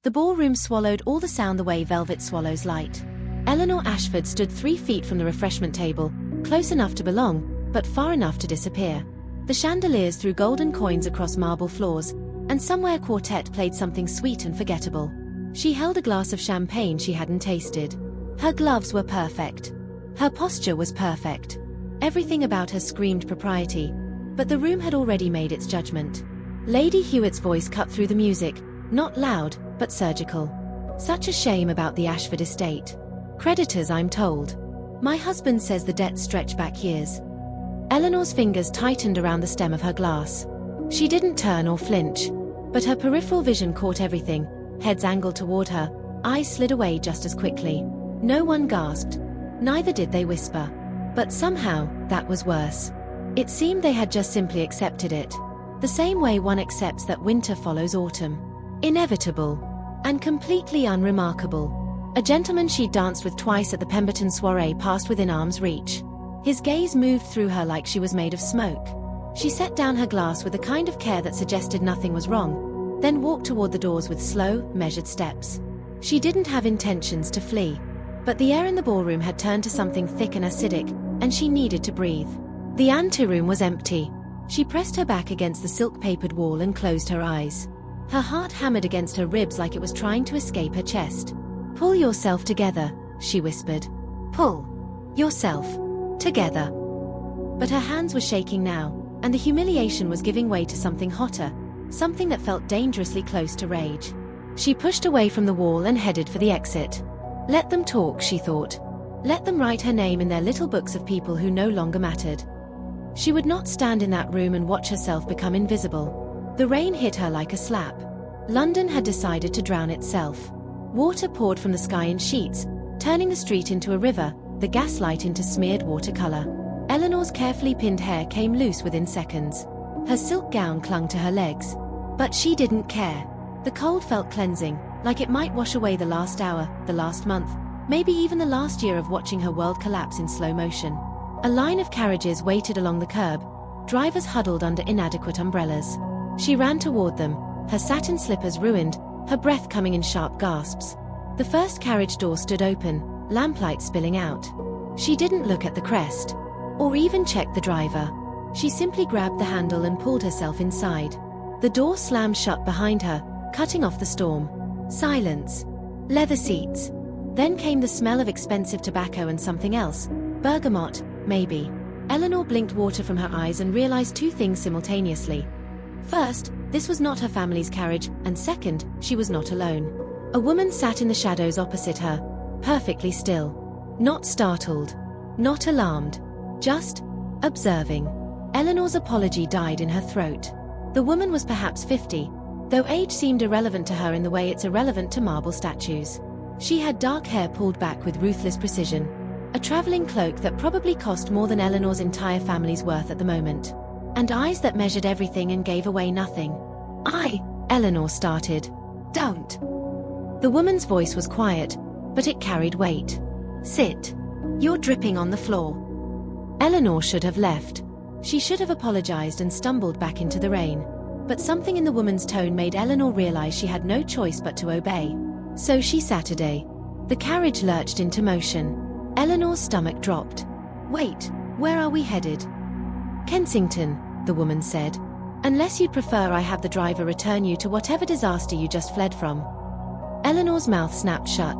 The ballroom swallowed all the sound the way velvet swallows light. Elinor Ashford stood 3 feet from the refreshment table, close enough to belong, but far enough to disappear. The chandeliers threw golden coins across marble floors, and somewhere a quartet played something sweet and forgettable. She held a glass of champagne she hadn't tasted. Her gloves were perfect. Her posture was perfect. Everything about her screamed propriety, but the room had already made its judgment. Lady Hewitt's voice cut through the music, not loud, but surgical. Such a shame about the Ashford estate. Creditors, I'm told. My husband says the debts stretch back years. Elinor's fingers tightened around the stem of her glass. She didn't turn or flinch, but her peripheral vision caught everything. Heads angled toward her, eyes slid away just as quickly. No one gasped. Neither did they whisper. But somehow, that was worse. It seemed they had just simply accepted it. The same way one accepts that winter follows autumn. Inevitable. And completely unremarkable. A gentleman she'd danced with twice at the Pemberton soiree passed within arm's reach. His gaze moved through her like she was made of smoke. She set down her glass with a kind of care that suggested nothing was wrong, then walked toward the doors with slow, measured steps. She didn't have intentions to flee. But the air in the ballroom had turned to something thick and acidic, and she needed to breathe. The anteroom was empty. She pressed her back against the silk-papered wall and closed her eyes. Her heart hammered against her ribs like it was trying to escape her chest. "Pull yourself together," she whispered. "Pull yourself together." But her hands were shaking now, and the humiliation was giving way to something hotter, something that felt dangerously close to rage. She pushed away from the wall and headed for the exit. Let them talk, she thought. Let them write her name in their little books of people who no longer mattered. She would not stand in that room and watch herself become invisible. The rain hit her like a slap. London had decided to drown itself. Water poured from the sky in sheets, turning the street into a river, the gaslight into smeared watercolor. Elinor's carefully pinned hair came loose within seconds. Her silk gown clung to her legs. But she didn't care. The cold felt cleansing, like it might wash away the last hour, the last month, maybe even the last year of watching her world collapse in slow motion. A line of carriages waited along the curb, drivers huddled under inadequate umbrellas. She ran toward them, her satin slippers ruined, her breath coming in sharp gasps. The first carriage door stood open, lamplight spilling out. She didn't look at the crest, or even check the driver. She simply grabbed the handle and pulled herself inside. The door slammed shut behind her, cutting off the storm. Silence. Leather seats. Then came the smell of expensive tobacco and something else. Bergamot, maybe. Elinor blinked water from her eyes and realized 2 things simultaneously. First, this was not her family's carriage, and second, she was not alone. A woman sat in the shadows opposite her, perfectly still. Not startled. Not alarmed. Just observing. Elinor's apology died in her throat. The woman was perhaps 50, though age seemed irrelevant to her in the way it's irrelevant to marble statues. She had dark hair pulled back with ruthless precision, a traveling cloak that probably cost more than Elinor's entire family's worth at the moment, and eyes that measured everything and gave away nothing. Elinor started. Don't. The woman's voice was quiet, but it carried weight. Sit. You're dripping on the floor. Elinor should have left. She should have apologized and stumbled back into the rain. But something in the woman's tone made Elinor realize she had no choice but to obey. So she sat. The carriage lurched into motion. Elinor's stomach dropped. Wait, where are we headed? Kensington, the woman said. Unless you'd prefer I have the driver return you to whatever disaster you just fled from. Elinor's mouth snapped shut.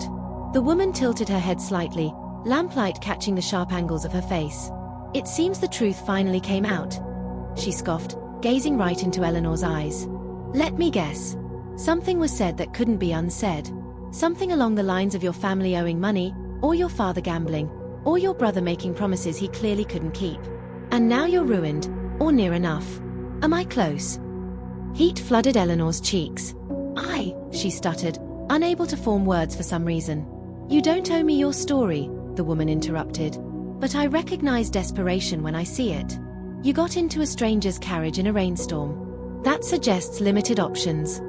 The woman tilted her head slightly, lamplight catching the sharp angles of her face. It seems the truth finally came out, she scoffed, gazing right into Elinor's eyes. Let me guess. Something was said that couldn't be unsaid. Something along the lines of your family owing money, or your father gambling, or your brother making promises he clearly couldn't keep. And now you're ruined, or near enough. Am I close? Heat flooded Elinor's cheeks. She stuttered, unable to form words for some reason. You don't owe me your story, the woman interrupted. But I recognize desperation when I see it. You got into a stranger's carriage in a rainstorm. That suggests limited options.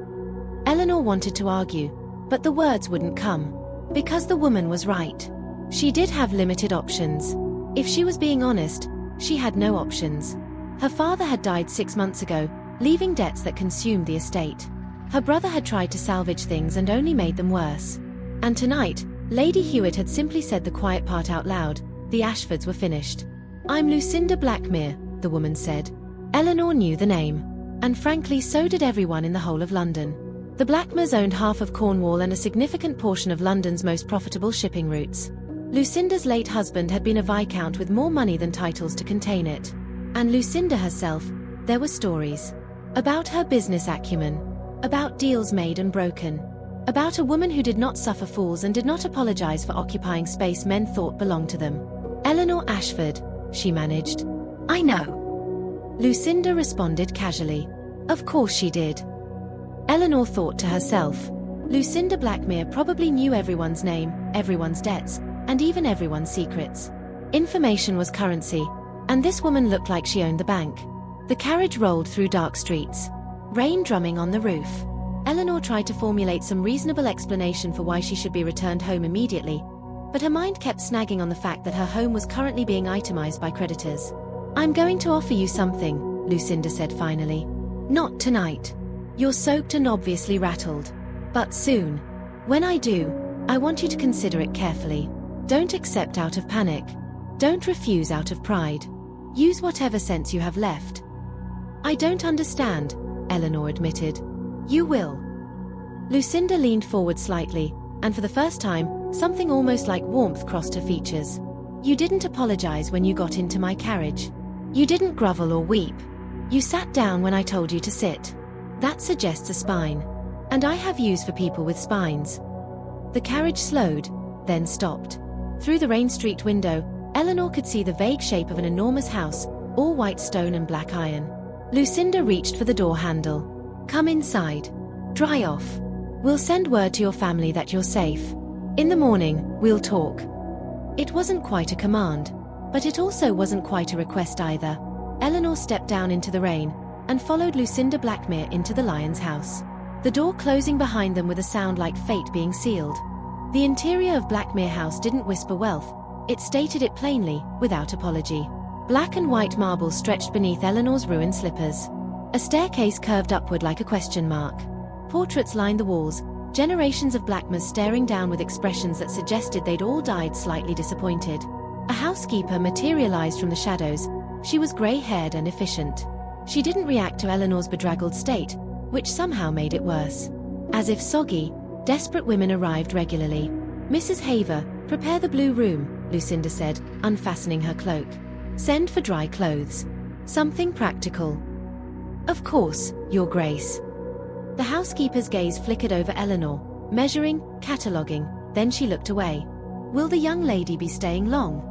Elinor wanted to argue, but the words wouldn't come. Because the woman was right. She did have limited options. If she was being honest, she had no options. Her father had died 6 months ago, leaving debts that consumed the estate. Her brother had tried to salvage things and only made them worse. And tonight, Lady Hewitt had simply said the quiet part out loud: the Ashfords were finished. "I'm Lucinda Blackmere," the woman said. Elinor knew the name. And frankly, so did everyone in the whole of London. The Blackmers owned half of Cornwall and a significant portion of London's most profitable shipping routes. Lucinda's late husband had been a viscount with more money than titles to contain it. And Lucinda herself, there were stories. About her business acumen. About deals made and broken. About a woman who did not suffer fools and did not apologize for occupying space men thought belonged to them. "Elinor Ashford," she managed. "I know." Lucinda responded casually. Of course she did. Elinor thought to herself. Lucinda Blackmere probably knew everyone's name, everyone's debts, and even everyone's secrets. Information was currency, and this woman looked like she owned the bank. The carriage rolled through dark streets. Rain drumming on the roof. Elinor tried to formulate some reasonable explanation for why she should be returned home immediately, but her mind kept snagging on the fact that her home was currently being itemized by creditors. "I'm going to offer you something," Lucinda said finally. "Not tonight. You're soaked and obviously rattled. But soon. When I do, I want you to consider it carefully. Don't accept out of panic. Don't refuse out of pride. Use whatever sense you have left." "I don't understand," Elinor admitted. "You will." Lucinda leaned forward slightly, and for the first time, something almost like warmth crossed her features. "You didn't apologize when you got into my carriage. You didn't grovel or weep. You sat down when I told you to sit. That suggests a spine. And I have use for people with spines." The carriage slowed, then stopped. Through the Rain Street window, Elinor could see the vague shape of an enormous house, all white stone and black iron. Lucinda reached for the door handle. "Come inside. Dry off. We'll send word to your family that you're safe. In the morning, we'll talk." It wasn't quite a command, but it also wasn't quite a request either. Elinor stepped down into the rain, and followed Lucinda Blackmere into the Lion's house. The door closing behind them with a sound like fate being sealed. The interior of Blackmere House didn't whisper wealth, it stated it plainly, without apology. Black and white marble stretched beneath Elinor's ruined slippers. A staircase curved upward like a question mark. Portraits lined the walls, generations of Blackmers staring down with expressions that suggested they'd all died slightly disappointed. A housekeeper materialized from the shadows. She was grey-haired and efficient. She didn't react to Elinor's bedraggled state, which somehow made it worse. As if soggy, desperate women arrived regularly. "Mrs. Haver, prepare the blue room," Lucinda said, unfastening her cloak. "Send for dry clothes. Something practical." "Of course, Your Grace." The housekeeper's gaze flickered over Elinor, measuring, cataloguing, then she looked away. "Will the young lady be staying long?"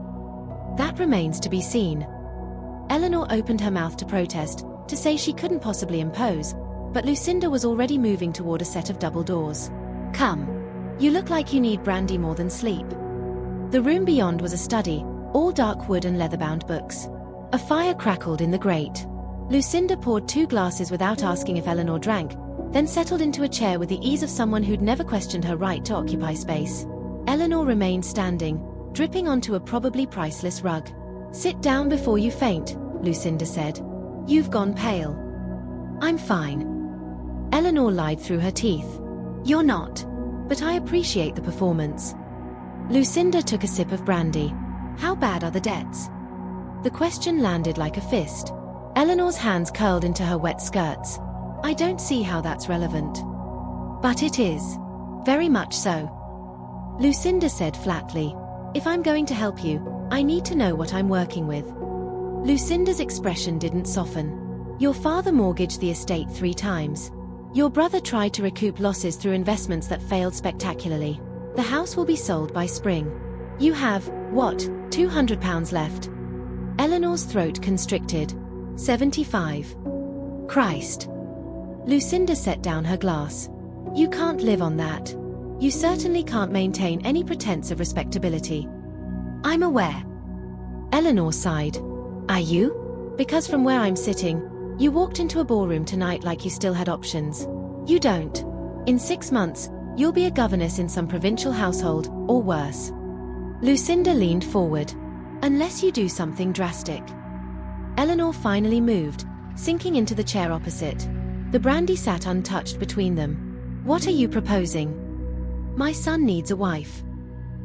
"That remains to be seen." Elinor opened her mouth to protest, to say she couldn't possibly impose, but Lucinda was already moving toward a set of double doors. "Come. You look like you need brandy more than sleep." The room beyond was a study, all dark wood and leather-bound books. A fire crackled in the grate. Lucinda poured 2 glasses without asking if Elinor drank, then settled into a chair with the ease of someone who'd never questioned her right to occupy space. Elinor remained standing, dripping onto a probably priceless rug. "Sit down before you faint," Lucinda said. "You've gone pale." "I'm fine." Elinor lied through her teeth. "You're not. But I appreciate the performance." Lucinda took a sip of brandy. "How bad are the debts?" The question landed like a fist. Elinor's hands curled into her wet skirts. "I don't see how that's relevant." "But it is. Very much so." Lucinda said flatly. "If I'm going to help you, I need to know what I'm working with." Lucinda's expression didn't soften. "Your father mortgaged the estate 3 times. Your brother tried to recoup losses through investments that failed spectacularly. The house will be sold by spring. You have, what, £200 left?" Elinor's throat constricted. 75. Christ. Lucinda set down her glass. "You can't live on that. You certainly can't maintain any pretense of respectability." "I'm aware." Elinor sighed. "Are you?" "Because from where I'm sitting, you walked into a ballroom tonight like you still had options. You don't. In 6 months, you'll be a governess in some provincial household, or worse." Lucinda leaned forward. "Unless you do something drastic." Elinor finally moved, sinking into the chair opposite. The brandy sat untouched between them. "What are you proposing?" "My son needs a wife."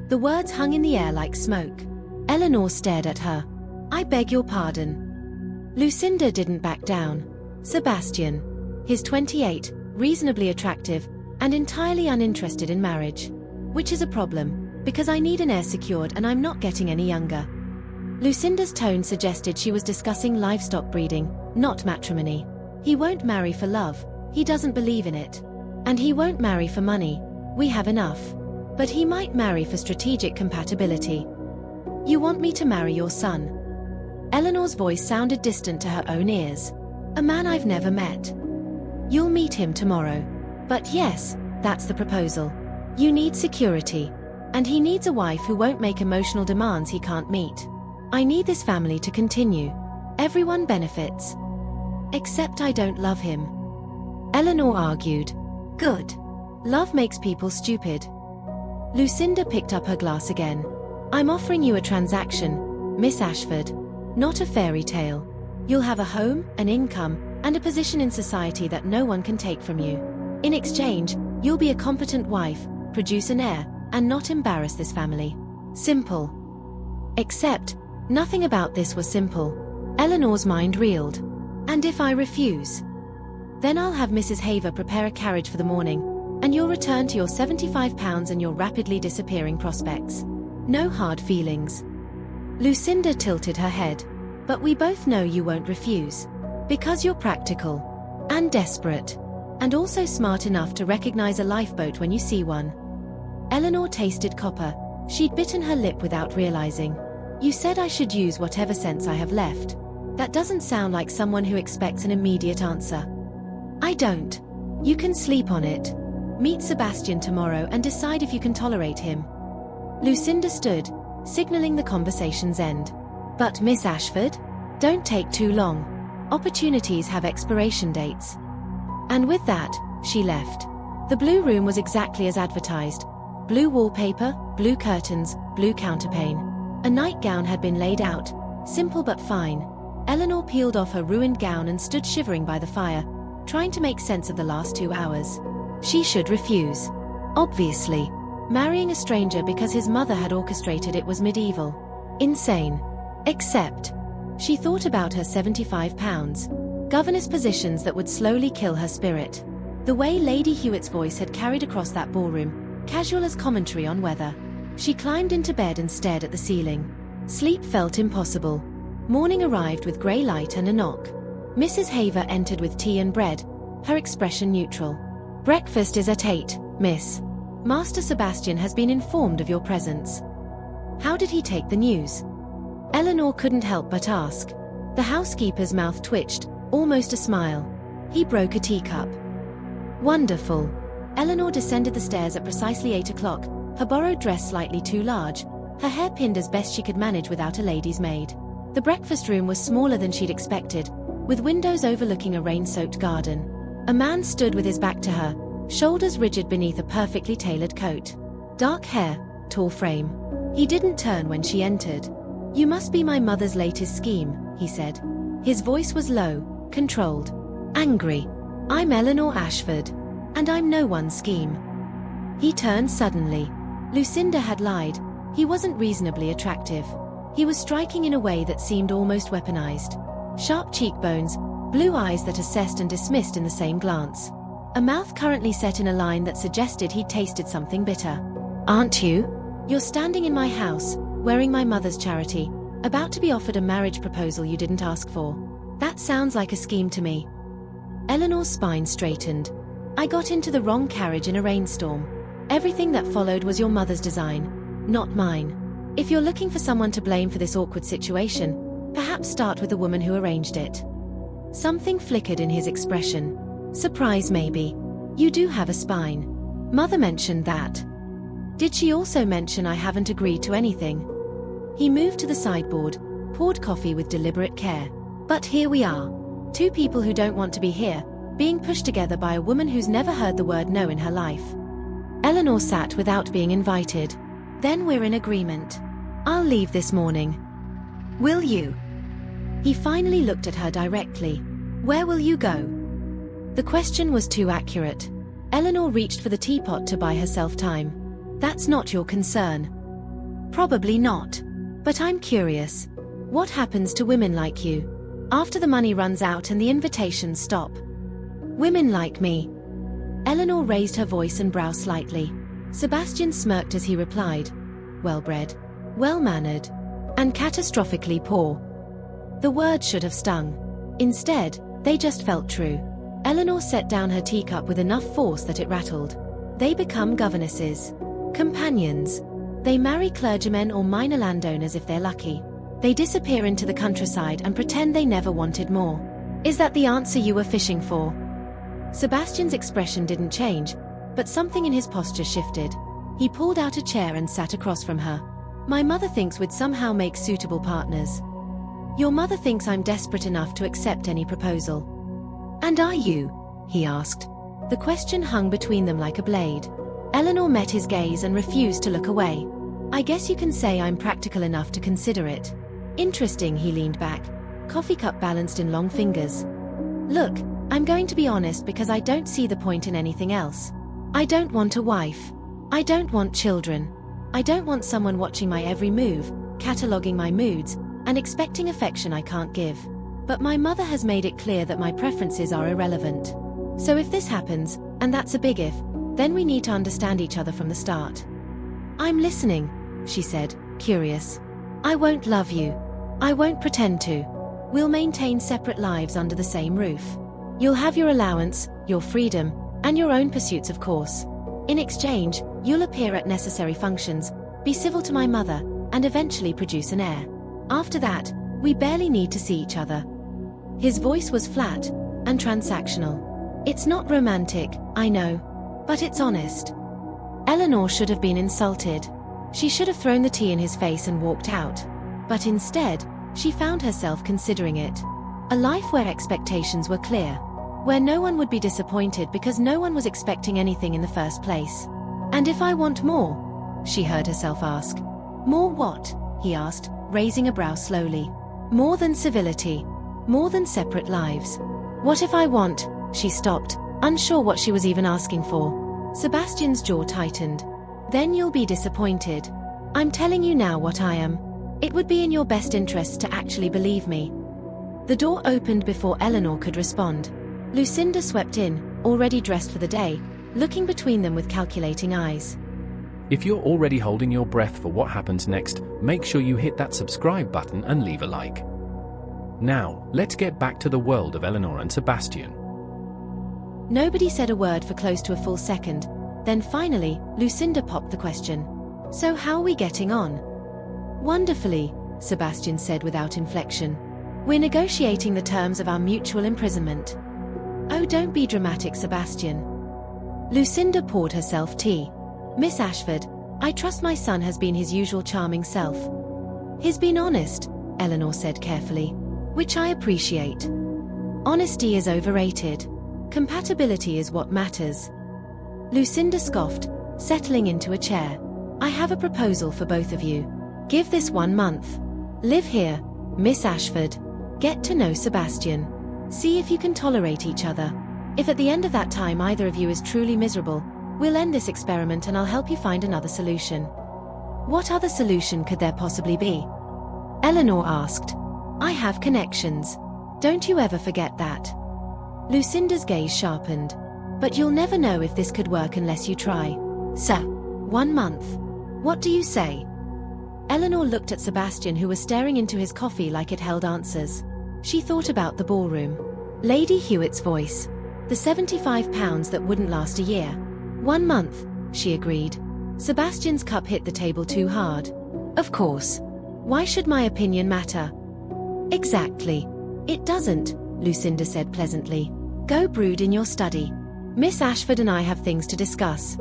The words hung in the air like smoke. Elinor stared at her. "I beg your pardon." Lucinda didn't back down. "Sebastian. He's 28, reasonably attractive, and entirely uninterested in marriage. Which is a problem, because I need an heir secured and I'm not getting any younger." Lucinda's tone suggested she was discussing livestock breeding, not matrimony. "He won't marry for love, he doesn't believe in it. And he won't marry for money, we have enough. But he might marry for strategic compatibility." "You want me to marry your son?" Elinor's voice sounded distant to her own ears. "A man I've never met." "You'll meet him tomorrow. But yes, that's the proposal. You need security. And he needs a wife who won't make emotional demands he can't meet. I need this family to continue. Everyone benefits. Except I don't love him." Elinor argued. "Good. Love makes people stupid." Lucinda picked up her glass again. "I'm offering you a transaction, Miss Ashford. Not a fairy tale. You'll have a home, an income, and a position in society that no one can take from you. In exchange, you'll be a competent wife, produce an heir, and not embarrass this family. Simple." Except, nothing about this was simple. Elinor's mind reeled. "And if I refuse? Then I'll have Mrs. Haver prepare a carriage for the morning, and you'll return to your £75 and your rapidly disappearing prospects. No hard feelings." Lucinda tilted her head. "But we both know you won't refuse. Because you're practical. And desperate. And also smart enough to recognize a lifeboat when you see one." Elinor tasted copper. She'd bitten her lip without realizing. "You said I should use whatever sense I have left. That doesn't sound like someone who expects an immediate answer." "I don't. You can sleep on it. Meet Sebastian tomorrow and decide if you can tolerate him." Lucinda stood, signaling the conversation's end. "But Miss Ashford? Don't take too long. Opportunities have expiration dates." And with that, she left. The blue room was exactly as advertised. Blue wallpaper, blue curtains, blue counterpane. A nightgown had been laid out, simple but fine. Elinor peeled off her ruined gown and stood shivering by the fire, trying to make sense of the last 2 hours. She should refuse. Obviously. Marrying a stranger because his mother had orchestrated it was medieval. Insane. Except, she thought about her £75. Governess positions that would slowly kill her spirit. The way Lady Hewitt's voice had carried across that ballroom, casual as commentary on weather. She climbed into bed and stared at the ceiling. Sleep felt impossible. Morning arrived with grey light and a knock. Mrs. Haver entered with tea and bread, her expression neutral. "Breakfast is at 8, miss. Master Sebastian has been informed of your presence." "How did he take the news?" Elinor couldn't help but ask. The housekeeper's mouth twitched, almost a smile. "He broke a teacup." "Wonderful." Elinor descended the stairs at precisely 8 o'clock, her borrowed dress slightly too large, her hair pinned as best she could manage without a lady's maid. The breakfast room was smaller than she'd expected, with windows overlooking a rain-soaked garden. A man stood with his back to her, shoulders rigid beneath a perfectly tailored coat. Dark hair, tall frame. He didn't turn when she entered. "You must be my mother's latest scheme," he said. His voice was low, controlled, angry. "I'm Elinor Ashford. And I'm no one's scheme." He turned suddenly. Lucinda had lied. He wasn't reasonably attractive. He was striking in a way that seemed almost weaponized. Sharp cheekbones, blue eyes that assessed and dismissed in the same glance. A mouth currently set in a line that suggested he'd tasted something bitter. "Aren't you? You're standing in my house, wearing my mother's charity, about to be offered a marriage proposal you didn't ask for. That sounds like a scheme to me." Elinor's spine straightened. "I got into the wrong carriage in a rainstorm. Everything that followed was your mother's design, not mine. If you're looking for someone to blame for this awkward situation, perhaps start with the woman who arranged it." Something flickered in his expression. "Surprise maybe. You do have a spine. Mother mentioned that. Did she also mention I haven't agreed to anything?" He moved to the sideboard, poured coffee with deliberate care. "But here we are. Two people who don't want to be here, being pushed together by a woman who's never heard the word no in her life." Elinor sat without being invited. "Then we're in agreement. I'll leave this morning." "Will you?" He finally looked at her directly. "Where will you go?" The question was too accurate. Elinor reached for the teapot to buy herself time. That's not your concern. Probably not. But I'm curious. What happens to women like you? After the money runs out and the invitations stop? Women like me. Elinor raised her voice and brow slightly. Sebastian smirked as he replied. Well-bred, well-mannered, and catastrophically poor. The words should have stung. Instead, they just felt true. Elinor set down her teacup with enough force that it rattled. They become governesses. Companions. They marry clergymen or minor landowners if they're lucky. They disappear into the countryside and pretend they never wanted more. Is that the answer you were fishing for? Sebastian's expression didn't change, but something in his posture shifted. He pulled out a chair and sat across from her. My mother thinks we'd somehow make suitable partners. Your mother thinks I'm desperate enough to accept any proposal. And are you? He asked. The question hung between them like a blade. Elinor met his gaze and refused to look away. I guess you can say I'm practical enough to consider it. Interesting, he leaned back, coffee cup balanced in long fingers. Look, I'm going to be honest because I don't see the point in anything else. I don't want a wife. I don't want children. I don't want someone watching my every move, cataloguing my moods, and expecting affection I can't give. But my mother has made it clear that my preferences are irrelevant. So if this happens, and that's a big if, then we need to understand each other from the start. I'm listening, she said, curious. I won't love you. I won't pretend to. We'll maintain separate lives under the same roof. You'll have your allowance, your freedom, and your own pursuits, of course. In exchange, you'll appear at necessary functions, be civil to my mother, and eventually produce an heir. After that, we barely need to see each other. His voice was flat and transactional. It's not romantic, I know, but it's honest. Elinor should have been insulted. She should have thrown the tea in his face and walked out. But instead, she found herself considering it. A life where expectations were clear, where no one would be disappointed because no one was expecting anything in the first place. And if I want more? She heard herself ask. More what? He asked, raising a brow slowly. More than civility. More than separate lives. What if I want? She stopped, unsure what she was even asking for. Sebastian's jaw tightened. Then you'll be disappointed. I'm telling you now what I am. It would be in your best interests to actually believe me. The door opened before Elinor could respond. Lucinda swept in, already dressed for the day, looking between them with calculating eyes. If you're already holding your breath for what happens next, make sure you hit that subscribe button and leave a like. Now, let's get back to the world of Elinor and Sebastian. Nobody said a word for close to a full second. Then finally, Lucinda popped the question. So how are we getting on? Wonderfully, Sebastian said without inflection. We're negotiating the terms of our mutual imprisonment. Oh, don't be dramatic, Sebastian. Lucinda poured herself tea. Miss Ashford, I trust my son has been his usual charming self. He's been honest, Elinor said carefully, which I appreciate. Honesty is overrated. Compatibility is what matters. Lucinda scoffed, settling into a chair. I have a proposal for both of you. Give this 1 month. Live here, Miss Ashford. Get to know Sebastian. See if you can tolerate each other. If at the end of that time either of you is truly miserable, we'll end this experiment and I'll help you find another solution. What other solution could there possibly be? Elinor asked. I have connections. Don't you ever forget that. Lucinda's gaze sharpened. But you'll never know if this could work unless you try. So, 1 month. What do you say? Elinor looked at Sebastian, who was staring into his coffee like it held answers. She thought about the ballroom. Lady Hewitt's voice. The £75 that wouldn't last a year. 1 month, she agreed. Sebastian's cup hit the table too hard. Of course. Why should my opinion matter? Exactly. It doesn't, Lucinda said pleasantly. Go brood in your study. Miss Ashford and I have things to discuss.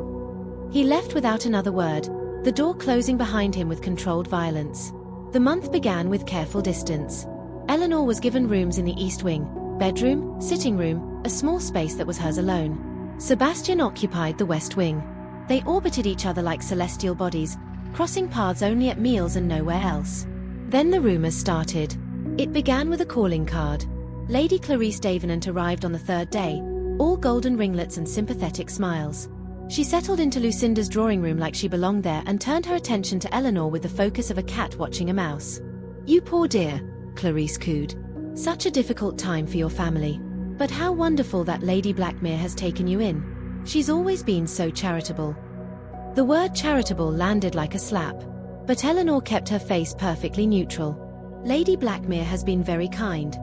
He left without another word, the door closing behind him with controlled violence. The month began with careful distance. Elinor was given rooms in the east wing, bedroom, sitting room, a small space that was hers alone. Sebastian occupied the west wing. They orbited each other like celestial bodies, crossing paths only at meals and nowhere else. Then the rumors started. It began with a calling card. Lady Clarice Davenant arrived on the 3rd day, all golden ringlets and sympathetic smiles. She settled into Lucinda's drawing room like she belonged there and turned her attention to Elinor with the focus of a cat watching a mouse. "You poor dear," Clarice cooed. "Such a difficult time for your family. But how wonderful that Lady Blackmere has taken you in. She's always been so charitable." The word charitable landed like a slap. But Elinor kept her face perfectly neutral. "Lady Blackmere has been very kind.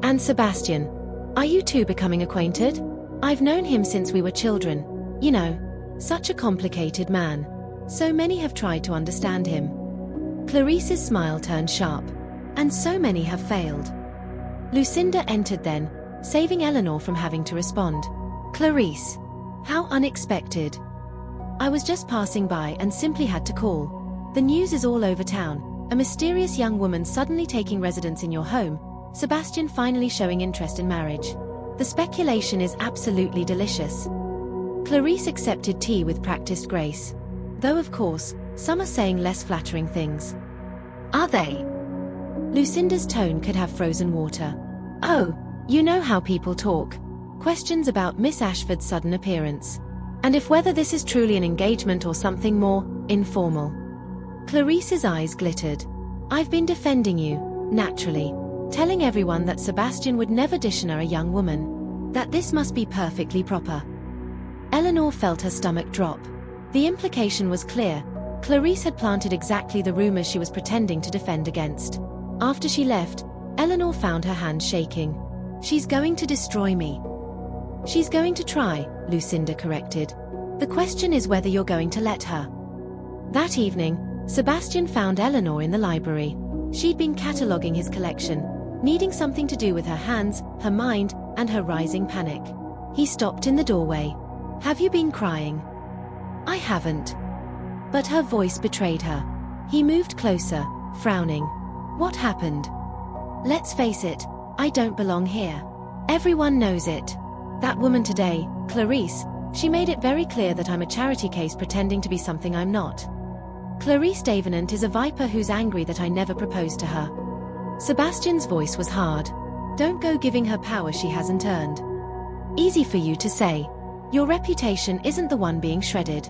And Sebastian, are you two becoming acquainted? I've known him since we were children. You know, such a complicated man. So many have tried to understand him." Clarice's smile turned sharp. "And so many have failed." Lucinda entered then, saving Elinor from having to respond. "Clarice, how unexpected. I was just passing by and simply had to call. The news is all over town. A mysterious young woman suddenly taking residence in your home, Sebastian finally showing interest in marriage. The speculation is absolutely delicious." Clarice accepted tea with practiced grace. Though of course, some are saying less flattering things. "Are they?" Lucinda's tone could have frozen water. "Oh, you know how people talk. Questions about Miss Ashford's sudden appearance. And if whether this is truly an engagement or something more informal." Clarice's eyes glittered. "I've been defending you, naturally. Telling everyone that Sebastian would never dishonor a young woman. That this must be perfectly proper." Elinor felt her stomach drop. The implication was clear. Clarice had planted exactly the rumors she was pretending to defend against. After she left, Elinor found her hands shaking. "She's going to destroy me." "She's going to try," Lucinda corrected. "The question is whether you're going to let her." That evening, Sebastian found Elinor in the library. She'd been cataloguing his collection, needing something to do with her hands, her mind, and her rising panic. He stopped in the doorway. "Have you been crying?" "I haven't." But her voice betrayed her. He moved closer, frowning. "What happened?" "Let's face it, I don't belong here. Everyone knows it. That woman today, Clarice, she made it very clear that I'm a charity case pretending to be something I'm not. Clarice Davenant is a viper who's angry that I never proposed to her." Sebastian's voice was hard. "Don't go giving her power she hasn't earned." "Easy for you to say. Your reputation isn't the one being shredded."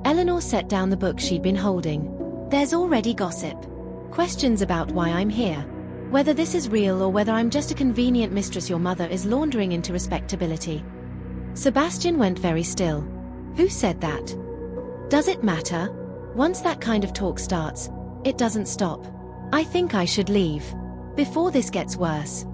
Elinor set down the book she'd been holding. "There's already gossip. Questions about why I'm here. Whether this is real or whether I'm just a convenient mistress your mother is laundering into respectability." Sebastian went very still. "Who said that? Does it matter? Once that kind of talk starts, it doesn't stop. I think I should leave. Before this gets worse."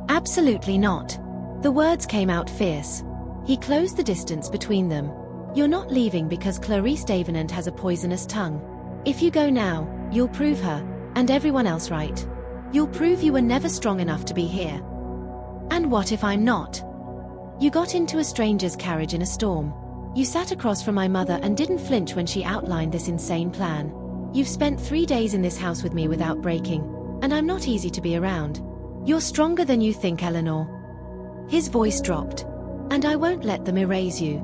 "Absolutely not." The words came out fierce. He closed the distance between them. "You're not leaving because Clarice Davenant has a poisonous tongue. If you go now, you'll prove her, and everyone else right. You'll prove you were never strong enough to be here." "And what if I'm not?" "You got into a stranger's carriage in a storm. You sat across from my mother and didn't flinch when she outlined this insane plan. You've spent 3 days in this house with me without breaking, and I'm not easy to be around. You're stronger than you think, Elinor." His voice dropped. "And I won't let them erase you."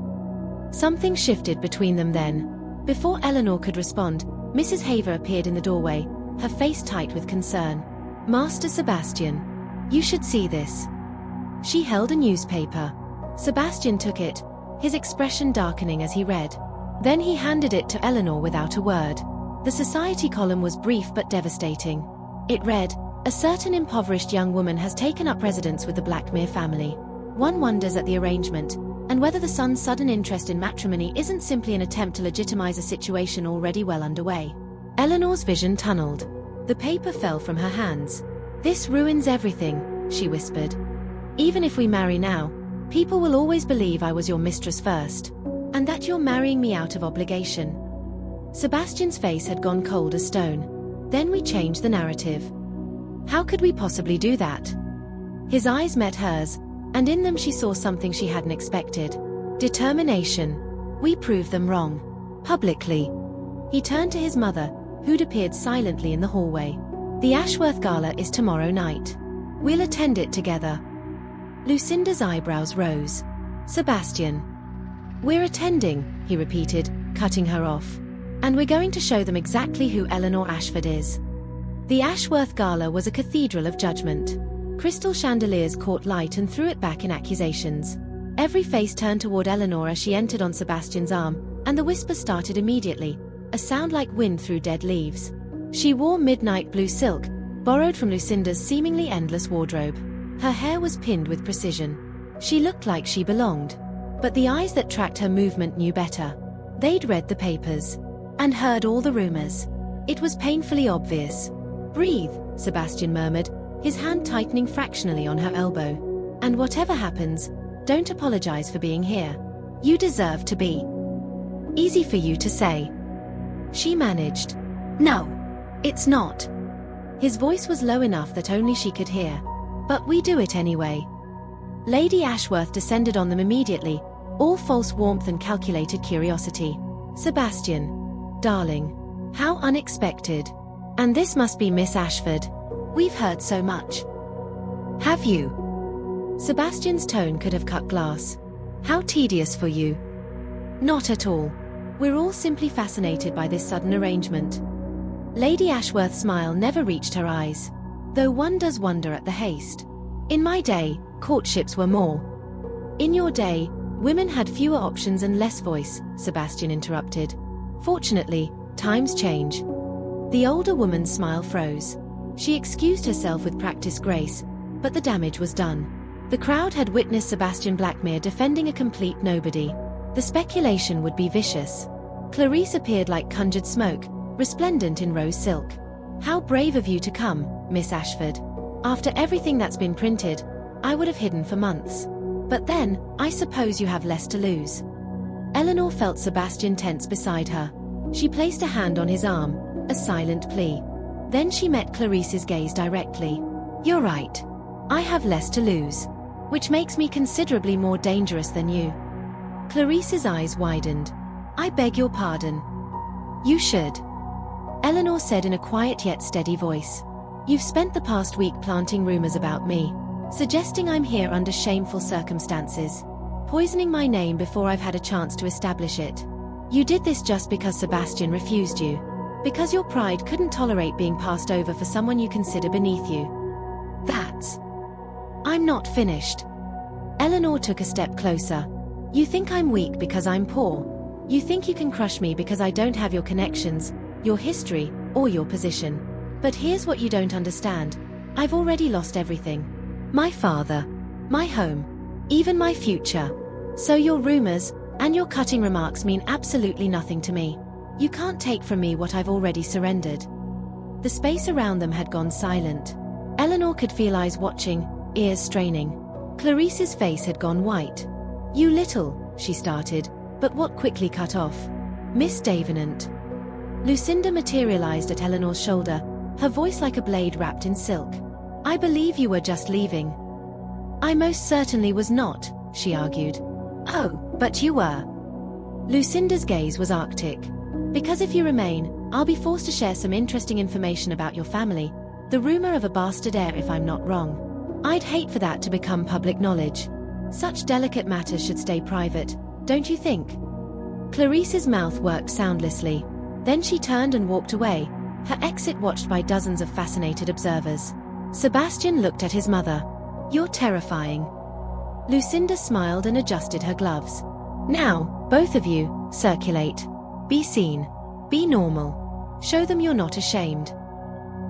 Something shifted between them then. Before Elinor could respond, Mrs. Haver appeared in the doorway, her face tight with concern. "Master Sebastian, you should see this." She held a newspaper. Sebastian took it, his expression darkening as he read. Then he handed it to Elinor without a word. The society column was brief but devastating. It read, "A certain impoverished young woman has taken up residence with the Blackmere family. One wonders at the arrangement, and whether the son's sudden interest in matrimony isn't simply an attempt to legitimize a situation already well underway." Elinor's vision tunneled. The paper fell from her hands. "This ruins everything," she whispered. "Even if we marry now, people will always believe I was your mistress first, and that you're marrying me out of obligation." Sebastian's face had gone cold as stone. "Then we changed the narrative." "How could we possibly do that?" His eyes met hers, and in them she saw something she hadn't expected. Determination. "We proved them wrong. Publicly." He turned to his mother, who'd appeared silently in the hallway. "The Ashworth Gala is tomorrow night. We'll attend it together." Lucinda's eyebrows rose. "Sebastian." "We're attending," he repeated, cutting her off. "And we're going to show them exactly who Elinor Ashford is." The Ashworth Gala was a cathedral of judgment. Crystal chandeliers caught light and threw it back in accusations. Every face turned toward Elinor as she entered on Sebastian's arm, and the whisper started immediately, a sound like wind through dead leaves. She wore midnight blue silk, borrowed from Lucinda's seemingly endless wardrobe. Her hair was pinned with precision. She looked like she belonged. But the eyes that tracked her movement knew better. They'd read the papers. And heard all the rumors. It was painfully obvious. "Breathe," Sebastian murmured, his hand tightening fractionally on her elbow. "And whatever happens, don't apologize for being here. You deserve to be." "Easy for you to say." She managed. "No, it's not." His voice was low enough that only she could hear. "But we do it anyway." Lady Ashworth descended on them immediately, all false warmth and calculated curiosity. "Sebastian. Darling. How unexpected. And this must be Miss Ashford. We've heard so much." "Have you?" Sebastian's tone could have cut glass. "How tedious for you." "Not at all. We're all simply fascinated by this sudden arrangement." Lady Ashworth's smile never reached her eyes. "Though one does wonder at the haste. In my day, courtships were more." "In your day, women had fewer options and less voice," Sebastian interrupted. "Fortunately, times change." The older woman's smile froze. She excused herself with practiced grace, but the damage was done. The crowd had witnessed Sebastian Blackmere defending a complete nobody. The speculation would be vicious. Clarice appeared like conjured smoke, resplendent in rose silk. "How brave of you to come, Miss Ashford. After everything that's been printed, I would have hidden for months. But then, I suppose you have less to lose." Elinor felt Sebastian tense beside her. She placed a hand on his arm, a silent plea. Then she met Clarice's gaze directly. "You're right. I have less to lose. Which makes me considerably more dangerous than you." Clarice's eyes widened. "I beg your pardon." "You should," Elinor said in a quiet yet steady voice. "You've spent the past week planting rumors about me, suggesting I'm here under shameful circumstances, poisoning my name before I've had a chance to establish it. You did this just because Sebastian refused you. Because your pride couldn't tolerate being passed over for someone you consider beneath you. That's... I'm not finished." Elinor took a step closer. "You think I'm weak because I'm poor. You think you can crush me because I don't have your connections, your history, or your position. But here's what you don't understand. I've already lost everything. My father, my home, even my future. So your rumors and your cutting remarks mean absolutely nothing to me. You can't take from me what I've already surrendered." The space around them had gone silent. Elinor could feel eyes watching, ears straining. Clarice's face had gone white. "You little," she started, but what quickly cut off. "Miss Davenant." Lucinda materialized at Elinor's shoulder, her voice like a blade wrapped in silk. "I believe you were just leaving." "I most certainly was not," she argued. "Oh, but you were." Lucinda's gaze was arctic. "Because if you remain, I'll be forced to share some interesting information about your family, the rumor of a bastard heir if I'm not wrong. I'd hate for that to become public knowledge. Such delicate matters should stay private, don't you think?" Clarice's mouth worked soundlessly. Then she turned and walked away, her exit watched by dozens of fascinated observers. Sebastian looked at his mother. "You're terrifying." Lucinda smiled and adjusted her gloves. "Now, both of you, circulate. Be seen. Be normal. Show them you're not ashamed."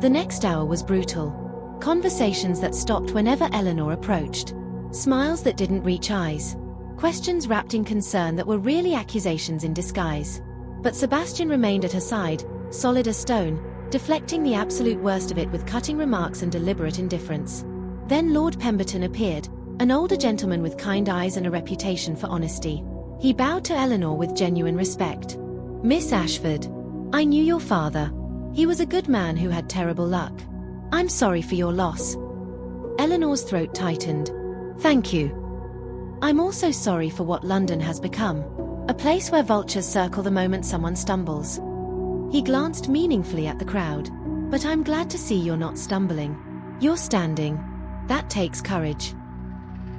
The next hour was brutal. Conversations that stopped whenever Elinor approached. Smiles that didn't reach eyes. Questions wrapped in concern that were really accusations in disguise. But Sebastian remained at her side, solid as stone, deflecting the absolute worst of it with cutting remarks and deliberate indifference. Then Lord Pemberton appeared, an older gentleman with kind eyes and a reputation for honesty. He bowed to Elinor with genuine respect. "Miss Ashford, I knew your father. He was a good man who had terrible luck. I'm sorry for your loss." Elinor's throat tightened. "Thank you. I'm also sorry for what London has become. A place where vultures circle the moment someone stumbles." He glanced meaningfully at the crowd. "But I'm glad to see you're not stumbling. You're standing. That takes courage."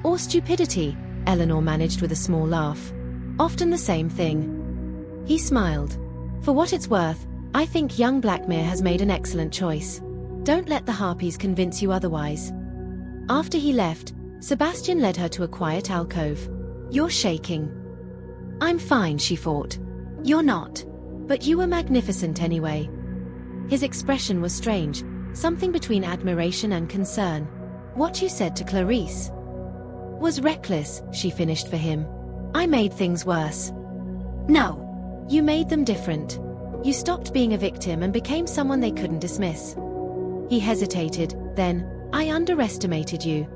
"Or stupidity," Elinor managed with a small laugh. "Often the same thing." He smiled. "For what it's worth, I think young Blackmere has made an excellent choice. Don't let the harpies convince you otherwise." After he left, Sebastian led her to a quiet alcove. You're shaking. I'm fine, she fought. You're not. But you were magnificent anyway. His expression was strange, something between admiration and concern. What you said to Clarice was reckless, she finished for him. I made things worse. No. You made them different. You stopped being a victim and became someone they couldn't dismiss. He hesitated, then, I underestimated you.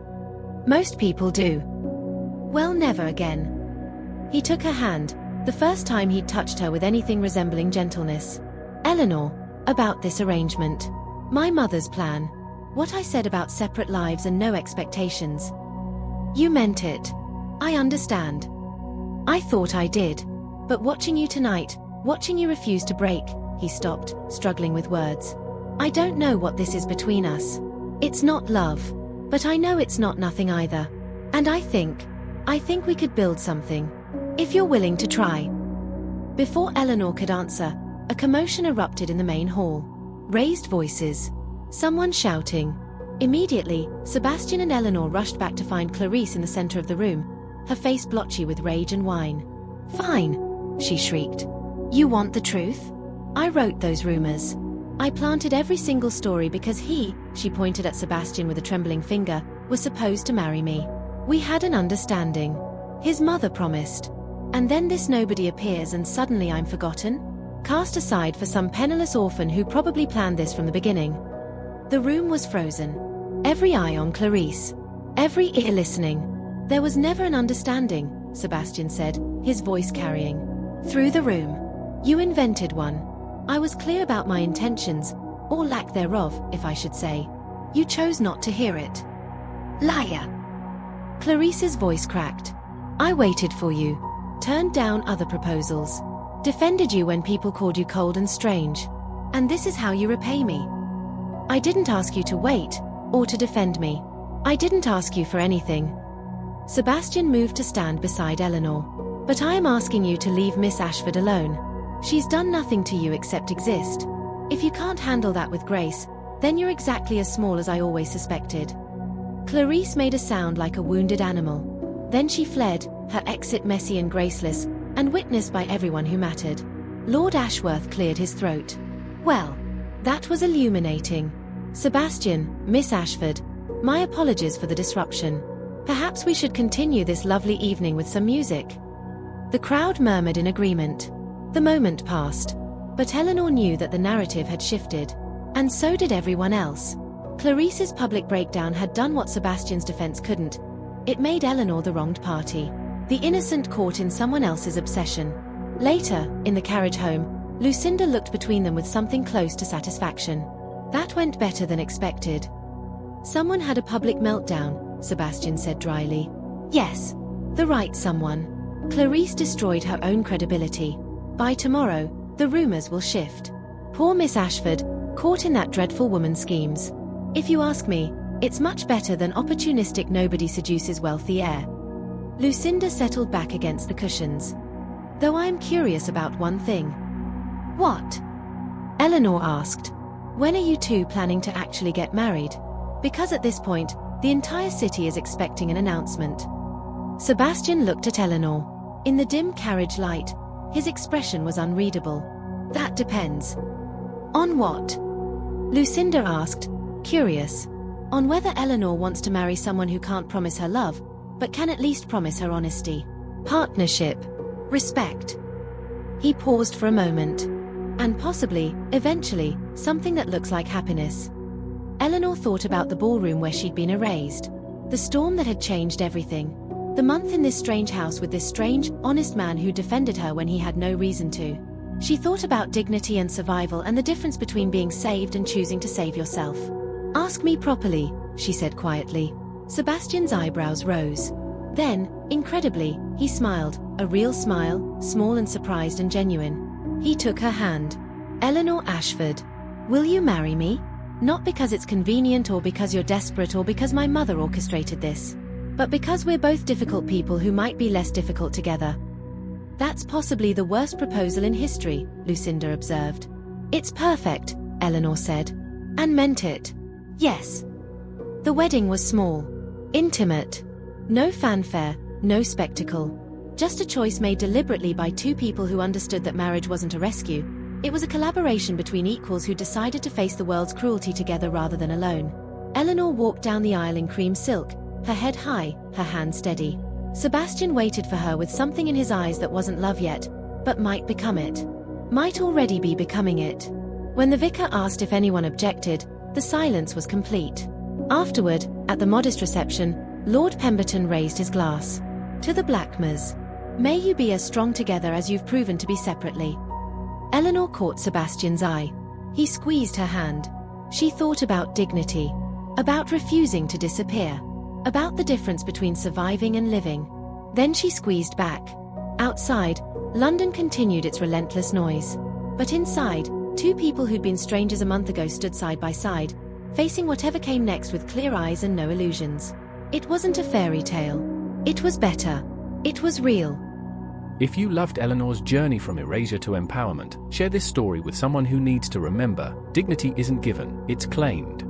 Most people do. Well, never again. He took her hand, the first time he'd touched her with anything resembling gentleness. Elinor, about this arrangement. My mother's plan. What I said about separate lives and no expectations. You meant it. I understand. I thought I did. But watching you tonight, watching you refuse to break, he stopped, struggling with words. I don't know what this is between us. It's not love. But I know it's not nothing either. And I think we could build something. If you're willing to try. Before Elinor could answer, a commotion erupted in the main hall. Raised voices. Someone shouting. Immediately, Sebastian and Elinor rushed back to find Clarice in the center of the room, her face blotchy with rage and wine. Fine, she shrieked. You want the truth? I wrote those rumors. I planted every single story because he, she pointed at Sebastian with a trembling finger, was supposed to marry me. We had an understanding. His mother promised. And then this nobody appears and suddenly I'm forgotten? Cast aside for some penniless orphan who probably planned this from the beginning. The room was frozen. Every eye on Clarice. Every ear listening. There was never an understanding, Sebastian said, his voice carrying through the room. You invented one. I was clear about my intentions, or lack thereof, if I should say. You chose not to hear it. Liar. Clarice's voice cracked. I waited for you. Turned down other proposals. Defended you when people called you cold and strange. And this is how you repay me. I didn't ask you to wait, or to defend me. I didn't ask you for anything. Sebastian moved to stand beside Elinor. But I am asking you to leave Miss Ashford alone. She's done nothing to you except exist. If you can't handle that with grace, then you're exactly as small as I always suspected. Clarice made a sound like a wounded animal. Then she fled, her exit messy and graceless, and witnessed by everyone who mattered. Lord Ashworth cleared his throat. Well, that was illuminating. Sebastian, Miss Ashford, my apologies for the disruption. Perhaps we should continue this lovely evening with some music. The crowd murmured in agreement. The moment passed. But Elinor knew that the narrative had shifted. And so did everyone else. Clarice's public breakdown had done what Sebastian's defense couldn't. It made Elinor the wronged party. The innocent caught in someone else's obsession. Later, in the carriage home, Lucinda looked between them with something close to satisfaction. That went better than expected. Someone had a public meltdown, Sebastian said dryly. Yes. The right someone. Clarice destroyed her own credibility. By tomorrow, the rumors will shift. Poor Miss Ashford, caught in that dreadful woman's schemes. If you ask me, it's much better than opportunistic nobody seduces wealthy heir. Lucinda settled back against the cushions. Though I am curious about one thing. What? Elinor asked. When are you two planning to actually get married? Because at this point, the entire city is expecting an announcement. Sebastian looked at Elinor. In the dim carriage light, his expression was unreadable. That depends. On what? Lucinda asked, curious. On whether Elinor wants to marry someone who can't promise her love, but can at least promise her honesty, partnership, respect. He paused for a moment. And possibly, eventually, something that looks like happiness. Elinor thought about the ballroom where she'd been erased. The storm that had changed everything. The month in this strange house with this strange, honest man who defended her when he had no reason to. She thought about dignity and survival and the difference between being saved and choosing to save yourself. Ask me properly, she said quietly. Sebastian's eyebrows rose. Then, incredibly, he smiled, a real smile, small and surprised and genuine. He took her hand. Elinor Ashford. Will you marry me? Not because it's convenient or because you're desperate or because my mother orchestrated this. But because we're both difficult people who might be less difficult together. That's possibly the worst proposal in history, Lucinda observed. It's perfect, Elinor said. And meant it. Yes. The wedding was small. Intimate. No fanfare, no spectacle. just a choice made deliberately by two people who understood that marriage wasn't a rescue. It was a collaboration between equals who decided to face the world's cruelty together rather than alone. Elinor walked down the aisle in cream silk, her head high, her hand steady. Sebastian waited for her with something in his eyes that wasn't love yet, but might become it. Might already be becoming it. When the vicar asked if anyone objected, the silence was complete. Afterward, at the modest reception, Lord Pemberton raised his glass. To the Blackmeres. May you be as strong together as you've proven to be separately. Elinor caught Sebastian's eye. He squeezed her hand. She thought about dignity. About refusing to disappear. About the difference between surviving and living. Then she squeezed back. Outside, London continued its relentless noise. But inside, two people who'd been strangers a month ago stood side by side, facing whatever came next with clear eyes and no illusions. It wasn't a fairy tale. It was better. It was real. If you loved Elinor's journey from erasure to empowerment, share this story with someone who needs to remember, dignity isn't given, it's claimed.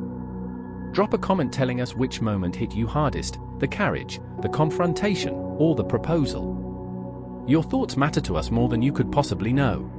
Drop a comment telling us which moment hit you hardest, the carriage, the confrontation, or the proposal. Your thoughts matter to us more than you could possibly know.